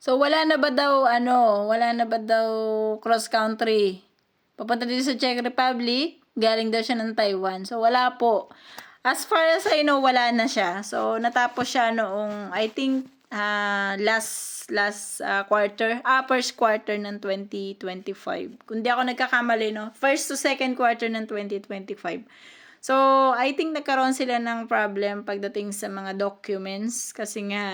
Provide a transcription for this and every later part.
So, wala na ba daw cross country? Papunta dito sa Czech Republic, galing daw siya ng Taiwan. So, wala po. As far as I know, wala na siya. So, natapos siya noong, I think, first quarter ng 2025. Kung di ako nagkakamali, no? First to second quarter ng 2025. So, I think nagkaroon sila ng problem pagdating sa mga documents kasi nga,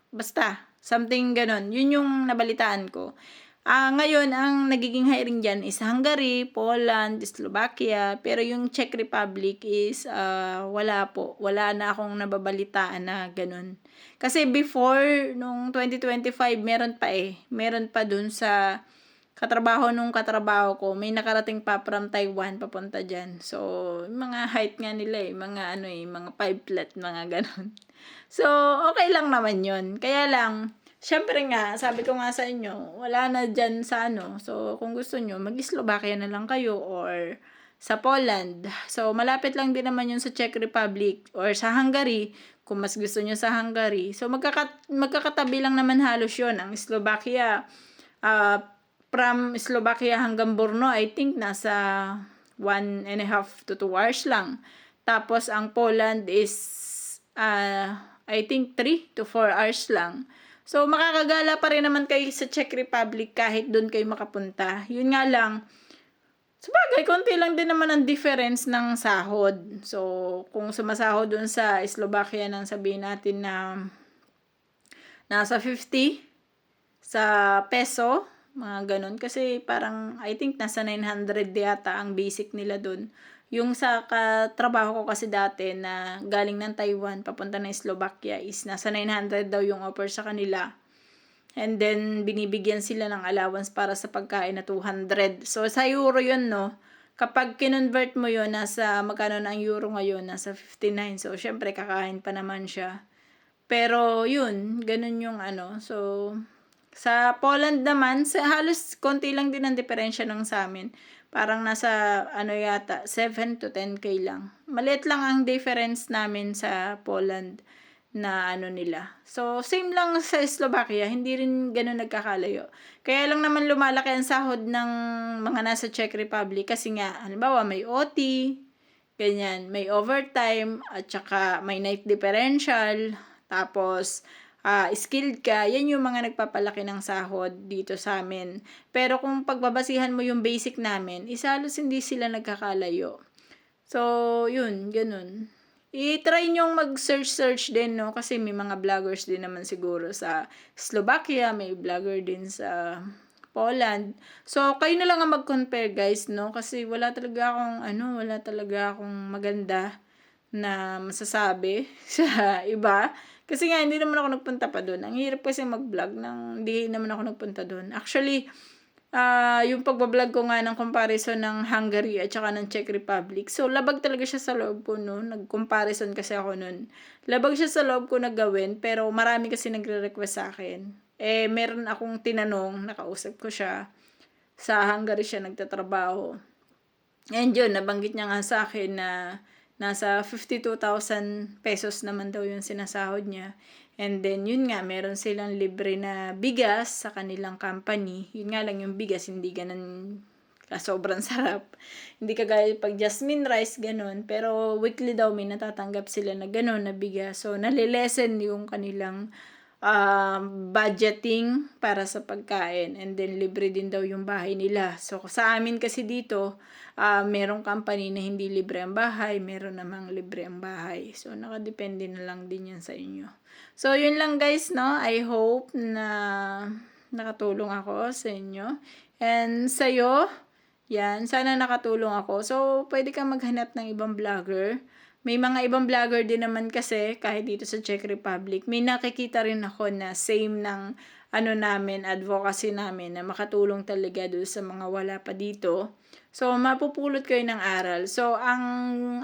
basta, something ganon. Yun yung nabalitaan ko. Ngayon, ang nagiging hiring dyan is Hungary, Poland, Slovakia, pero yung Czech Republic is wala po. Wala na akong nababalitaan na ganun. Kasi before, nung 2025, meron pa dun sa katrabaho ko, may nakarating pa from Taiwan papunta dyan. So, mga height nga nila mga 5 flat, mga ganun. So, okay lang naman yun. Kaya lang, syempre nga, sabi ko nga sa inyo, wala na dyan sa So, kung gusto nyo, mag-Slovakia na lang kayo or sa Poland. So, malapit lang din naman yun sa Czech Republic or sa Hungary, kung mas gusto nyo sa Hungary. So, magkakatabi lang naman halos yun. Ang Slovakia, from Slovakia hanggang Brno, I think nasa 1.5 to 2 hours lang. Tapos, ang Poland is, I think 3 to 4 hours lang. So, makakagala pa rin naman kayo sa Czech Republic kahit doon kayo makapunta. Yun nga lang, sabagay, konti lang din naman ang difference ng sahod. So, kung sumasahod doon sa Slovakia nang sabihin natin na nasa 50 sa peso, mga ganun. Kasi parang, I think, nasa 900 yata ang basic nila dun. Yung sa katrabaho ko kasi dati na galing ng Taiwan, papunta ng Slovakia, is nasa 900 daw yung offer sa kanila. And then, binibigyan sila ng allowance para sa pagkain na 200. So, sa euro yun, no? Kapag kinonvert mo yun, magkano na ang euro ngayon? Nasa 59. So, syempre, kakain pa naman siya. Pero, yun, ganun yung So, sa Poland naman, halos konti lang din ang diferensya ng sa amin. Parang nasa yata 7 to 10k lang. Maliit lang ang difference namin sa Poland na nila. So, same lang sa Slovakia, hindi rin gano'n nagkakalayo. Kaya lang naman lumalaki ang sahod ng mga nasa Czech Republic kasi nga, halimbawa may OT, ganyan, may overtime, at saka may night differential, tapos skilled ka, yan yung mga nagpapalaki ng sahod dito sa amin. Pero kung pagbabasihan mo yung basic namin, halos hindi sila nagkakalayo. So, yun, ganun. I-try nyong mag-search din, no? Kasi may mga vloggers din naman siguro sa Slovakia, may vlogger din sa Poland. So, kayo na lang ang mag-compare, guys, no? Kasi wala talaga akong maganda na masasabi sa iba. Kasi nga, hindi naman ako nagpunta pa doon. Ang hirap kasi mag-vlog nang hindi naman ako nagpunta doon. Actually, yung pagbablog ko nga ng comparison ng Hungary at saka ng Czech Republic. So, labag talaga siya sa loob ko noon. Nag-comparison kasi ako noon. Labag siya sa loob ko na gawin, pero marami kasi nagre-request sa akin. Meron akong tinanong, nakausap ko siya. Sa Hungary siya nagtatrabaho. And yun, nabanggit niya nga sa akin na nasa 52,000 pesos naman daw yung sinasahod niya. And then, yun nga, meron silang libre na bigas sa kanilang company. Yun nga lang yung bigas, hindi ganun sobrang sarap. Hindi kagaya pag jasmine rice, ganun. Pero weekly daw may natatanggap sila na ganun na bigas. So, nalilesen yung kanilang budgeting para sa pagkain. And then, libre din daw yung bahay nila. So, sa amin kasi dito, merong company na hindi libre ang bahay, meron namang libre ang bahay. So, nakadepende na lang din yan sa inyo. So, yun lang guys, no? I hope na nakatulong ako sa inyo. And sa'yo, yan, sana nakatulong ako. So, pwede kang maghanap ng ibang vlogger. May mga ibang vlogger din naman kasi, kahit dito sa Czech Republic, may nakikita rin ako na same ng advocacy namin, na makatulong talaga doon sa mga wala pa dito. So, mapupulot kayo ng aral. So, ang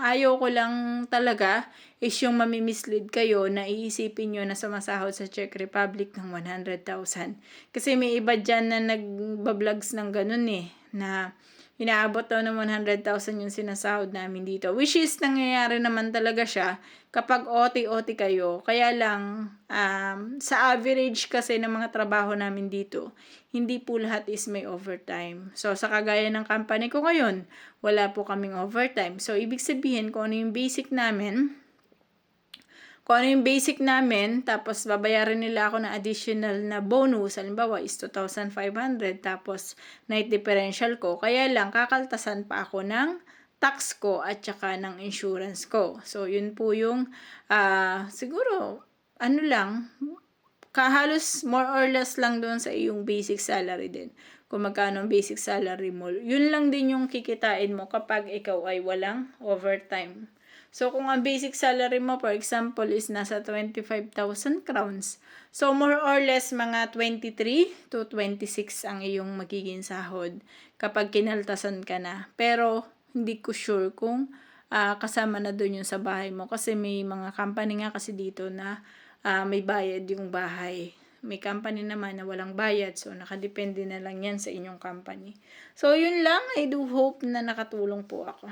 ayaw ko lang talaga is yung mamimislead kayo na iisipin nyo na sumasahod sa Czech Republic ng 100,000. Kasi may iba dyan na nagbablogs ng ganun na inaabot daw ng 100,000 yung sinasahod namin dito. Which is, nangyayari naman talaga siya kapag OT-OT kayo. Kaya lang, sa average kasi ng mga trabaho namin dito, hindi po lahat is may overtime. So, sa kagaya ng company ko ngayon, wala po kaming overtime. So, ibig sabihin, kung ano yung basic namin, tapos babayaran nila ako ng additional na bonus, halimbawa is 2,500, tapos night differential ko, kaya lang kakaltasan pa ako ng tax ko at saka ng insurance ko. So, yun po yung siguro, ano lang, halos more or less lang doon sa iyong basic salary din. Kung magkano ang basic salary mo, yun lang din yung kikitain mo kapag ikaw ay walang overtime. So, kung ang basic salary mo, for example, is nasa 25,000 crowns, so more or less mga 23 to 26 ang iyong magiging sahod kapag kinaltasan ka na. Pero, hindi ko sure kung kasama na doon yung sa bahay mo. Kasi may mga company nga kasi dito na may bayad yung bahay. May company naman na walang bayad. So, nakadepende na lang yan sa inyong company. So, yun lang. I do hope na nakatulong po ako.